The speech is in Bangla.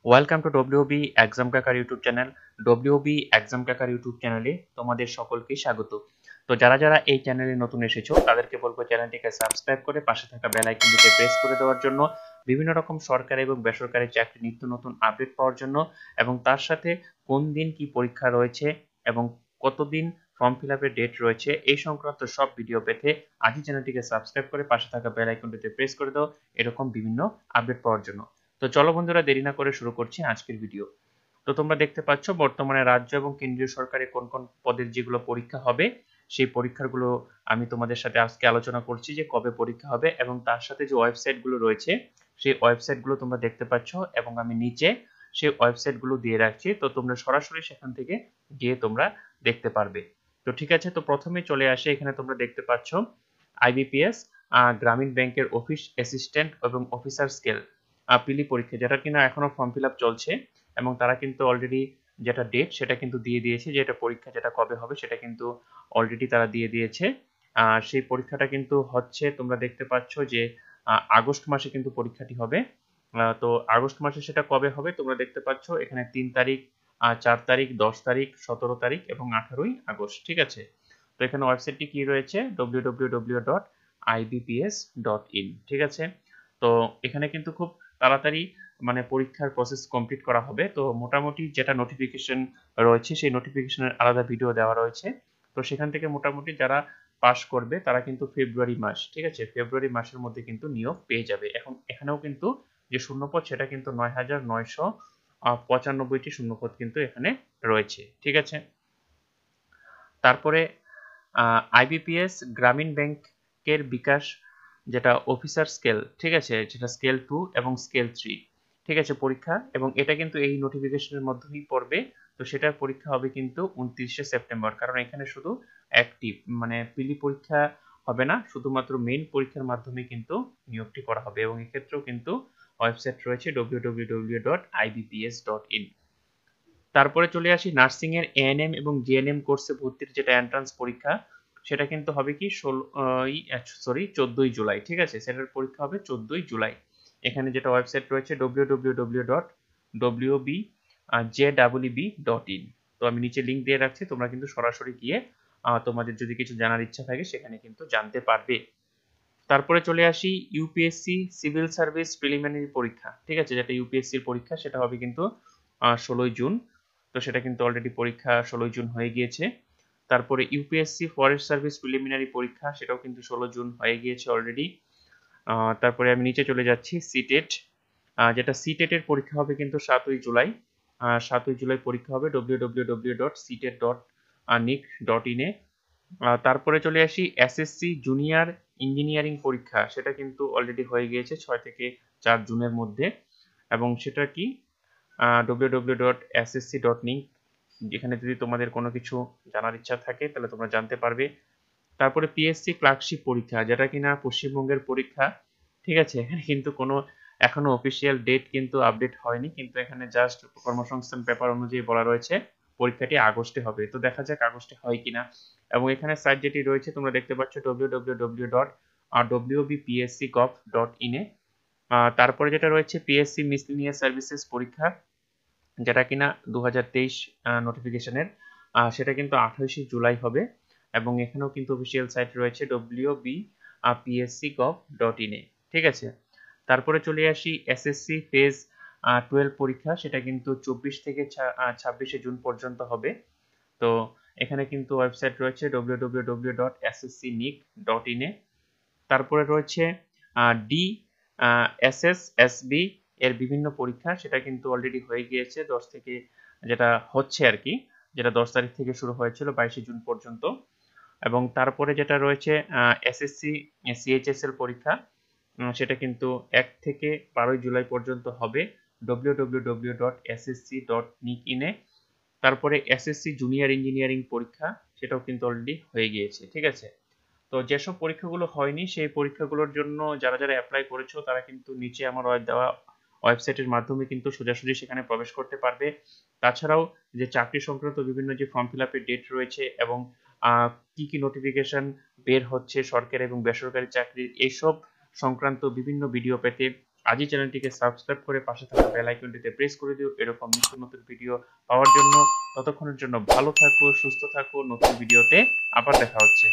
Welcome to WB exam cracker YouTube channel. WB exam cracker YouTube চ্যানেলে তোমাদের সকলকে স্বাগত। তো যারা যারা এই চ্যানেলে নতুন এসেছো তাদেরকে বলবো চ্যানেলটিকে সাবস্ক্রাইব করে পাশে থাকা বেল আইকনটিতে প্রেস করে দেওয়ার জন্য, বিভিন্ন রকম সরকারি এবং বেসরকারি চাকরি নিত্য নতুন আপডেট পাওয়ার জন্য, এবং তার সাথে কোন দিন কি পরীক্ষা রয়েছে এবং কতদিন ফর্ম ফিল আপের ডেট রয়েছে এই সংক্রান্ত সব ভিডিও পেতে আজই চ্যানেলটিকে সাবস্ক্রাইব করে পাশে থাকা বেল আইকনটিতে প্রেস করে দাও এরকম বিভিন্ন আপডেট পাওয়ার জন্য। তো চলো বন্ধুরা, দেরি না করে শুরু করছি আজকের ভিডিও। তো তোমরা দেখতে পাচ্ছ বর্তমানে রাজ্য এবং কেন্দ্রীয় সরকারে কোন কোন পদের যেগুলো পরীক্ষা হবে সেই পরীক্ষাগুলো আমি তোমাদের সাথে আজকে আলোচনা করছি যে কবে পরীক্ষা হবে, এবং তার সাথে যে ওয়েবসাইটগুলো রয়েছে সেই ওয়েবসাইটগুলো তোমরা দেখতে পাচ্ছ, এবং আমি নিচে সেই ওয়েবসাইটগুলো দিয়ে রাখছি, তো তোমরা সরাসরি সেখান থেকে গিয়ে তোমরা দেখতে পারবে। তো ঠিক আছে, তো প্রথমে চলে আসে, এখানে তোমরা দেখতে পাচ্ছ আইবিপিএস গ্রামীণ ব্যাংকের অফিস অ্যাসিস্ট্যান্ট এবং অফিসার স্কেল পিলি পরীক্ষা, যেটা কিনা এখনো ফর্ম ফিল আপ চলছে, এবং তারা কিন্তু অলরেডি যেটা ডেট সেটা কিন্তু দিয়ে দিয়েছে, যে এটা পরীক্ষা যেটা কবে হবে সেটা কিন্তু অলরেডি তারা দিয়ে দিয়েছে। সেই পরীক্ষাটা কিন্তু হচ্ছে, তোমরা দেখতে পাচ্ছ যে আগস্ট মাসে কিন্তু পরীক্ষাটি হবে। তো আগস্ট মাসে সেটা কবে হবে তোমরা দেখতে পাচ্ছ এখানে 3 তারিখ, 4 তারিখ, 10 তারিখ, 17 তারিখ এবং 18ই আগস্ট। ঠিক আছে, তো এখানে ওয়েবসাইটটি কি রয়েছে www.ibps.in। ঠিক আছে, তো এখানে কিন্তু খুব তাড়াতাড়ি মানে পরীক্ষার প্রসেস কমপ্লিট করা হবে। তো মোটামুটি যেটা নোটিফিকেশন রয়েছে সেই নোটিফিকেশনের আলাদা ভিডিও দেওয়া রয়েছে। তো সেখান থেকে মোটামুটি যারা পাস করবে তারা কিন্তু ফেব্রুয়ারি মাস, ঠিক আছে, ফেব্রুয়ারি মাসের মধ্যে কিন্তু নিয়োগ পেয়ে যাবে। এখন এখানেও কিন্তু যে শূন্যপদ সেটা কিন্তু 9,995টি শূন্যপদ কিন্তু এখানে রয়েছে। ঠিক আছে, তারপরে আইবিপিএস গ্রামীণ ব্যাংকের বিকাশ যেটা অফিসার স্কেল, ঠিক আছে, যেটা স্কেল 2 এবং স্কেল 3, ঠিক আছে, পরীক্ষা, এবং এটা কিন্তু এই নোটিফিকেশনের মধ্যেই পড়বে। তো সেটার পরীক্ষা হবে কিন্তু 29শে সেপ্টেম্বর, কারণ এখানে শুধু অ্যাক্টিভ মানে পিলি পরীক্ষা হবে না, শুধুমাত্র মেইন পরীক্ষার মাধ্যমে কিন্তু নিয়োগটি করা হবে, এবং এক্ষেত্রেও কিন্তু ওয়েবসাইট রয়েছে www.ibps.in। তারপরে চলে আসি নার্সিং এর এএনএম এবং জিএনএম কোর্সে ভর্তির যেটা এন্ট্রান্স পরীক্ষা, সেটা কিন্তু হবে কি 14ই জুলাই। ঠিক আছে, সেটার পরীক্ষা হবে 14ই জুলাই। এখানে যেটা ওয়েবসাইট রয়েছে www.wbjweb.in। তো আমি নিচে লিংক দিয়ে রাখছি, তোমরা কিন্তু সরাসরি গিয়ে তোমাদের যদি কিছু জানার ইচ্ছা থাকে সেখানে কিন্তু জানতে পারবে। তারপরে চলে আসি ইউপিএসসি সিভিল সার্ভিস প্রিলিমিনারি পরীক্ষা, ঠিক আছে, যেটা ইউপিএসসির পরীক্ষা সেটা হবে কিন্তু 16ই জুন। তো সেটা কিন্তু অলরেডি পরীক্ষা 16ই জুন হয়ে গিয়েছে। তারপরে ইউপিএসসি ফরেস্ট সার্ভিস প্রিলিমিনারি পরীক্ষা, সেটাও কিন্তু 16 জুন হয়ে গিয়েছে অলরেডি। তারপরে আমি নিচে চলে যাচ্ছি সিটেট, যেটা সিটেট এর পরীক্ষা হবে কিন্তু 7ই জুলাই। 7ই জুলাই পরীক্ষা হবে www.citet.nic.in এ। তারপরে চলে আসি এসএসসি জুনিয়র ইঞ্জিনিয়ারিং পরীক্ষা, সেটা কিন্তু অলরেডি হয়ে গিয়েছে 6 থেকে 4 জুনের মধ্যে, এবং সেটা কি www.ssc.nic, যেখানে যদি তোমাদের কোনো কিছু জানার ইচ্ছা থাকে তাহলে তোমরা জানতে পারবে। তারপরে পিএসসি ক্লার্কশিপ পরীক্ষা, যেটা কিনা পশ্চিমবঙ্গের পরীক্ষা, ঠিক আছে, এখানে কিন্তু কোনো এখনো অফিসিয়াল ডেট কিন্তু আপডেট হয়নি, কিন্তু এখানে জাস্ট কর্মসংস্থান পেপার অনুযায়ী বলা রয়েছে পরীক্ষাটি আগস্টে হবে। তো দেখা যাক আগস্টে হয় কিনা। এবং এখানে সাইট যেটি রয়েছে তোমরা দেখতে পাচ্ছ www.wbpsc.gov.in এ। তারপরে যেটা রয়েছে পিএসসি মিসলিনিয়াস সার্ভিসেস পরীক্ষা, যেটা কিনা 2023 নোটিফিকেশনের, সেটা কিন্তু 28শে জুলাই হবে, এবং এখানেও কিন্তু অফিসিয়াল সাইট রয়েছে wbpsc.gov.in এ। ঠিক আছে, তারপরে চলে আসি এসএসসি ফেজ 12 পরীক্ষা, সেটা কিন্তু 24 থেকে 26শে জুন পর্যন্ত হবে। তো এখানে কিন্তু ওয়েবসাইট রয়েছে www.sscnic.in এ। তারপরে রয়েছে ডি এসএসএসবি এর বিভিন্ন পরীক্ষা, সেটা কিন্তু অলরেডি হয়ে গিয়েছে 10 থেকে, যেটা হচ্ছে আর কি, যেটা 10 তারিখ থেকে শুরু হয়েছিল 22শে জুন পর্যন্ত। এবং তারপরে যেটা রয়েছে এসএসসি সিএইচএসএল পরীক্ষা, সেটা কিন্তু 1 থেকে 12ই জুলাই পর্যন্ত হবে www.ssc.nic.in এ। তারপরে এসএসসি জুনিয়র ইঞ্জিনিয়ারিং পরীক্ষা, সেটাও কিন্তু অলরেডি হয়ে গিয়েছে। ঠিক আছে, তো যেসব পরীক্ষাগুলো হয়নি সেই পরীক্ষাগুলোর জন্য যারা যারা অ্যাপ্লাই করেছো তারা কিন্তু নিচে আমার দেওয়া ওয়েবসাইটের মাধ্যমে কিন্তু সোজাসুজি সেখানে প্রবেশ করতে পারবে। তাছাড়াও যে চাকরি সংক্রান্ত বিভিন্ন যে ফর্ম ফিল আপের ডেট রয়েছে, এবং কি কি নোটিফিকেশন বের হচ্ছে সরকারি এবং বেসরকারি চাকরির, এইসব সংক্রান্ত বিভিন্ন ভিডিও পেতে আজই চ্যানেলটিকে সাবস্ক্রাইব করে পাশে থাকা বেল আইকনটিতে প্রেস করে দিও এরকম নিত্য নতুন ভিডিও পাওয়ার জন্য। ততক্ষণের জন্য ভালো থাকো, সুস্থ থাকো। নতুন ভিডিওতে আবার দেখা হচ্ছে।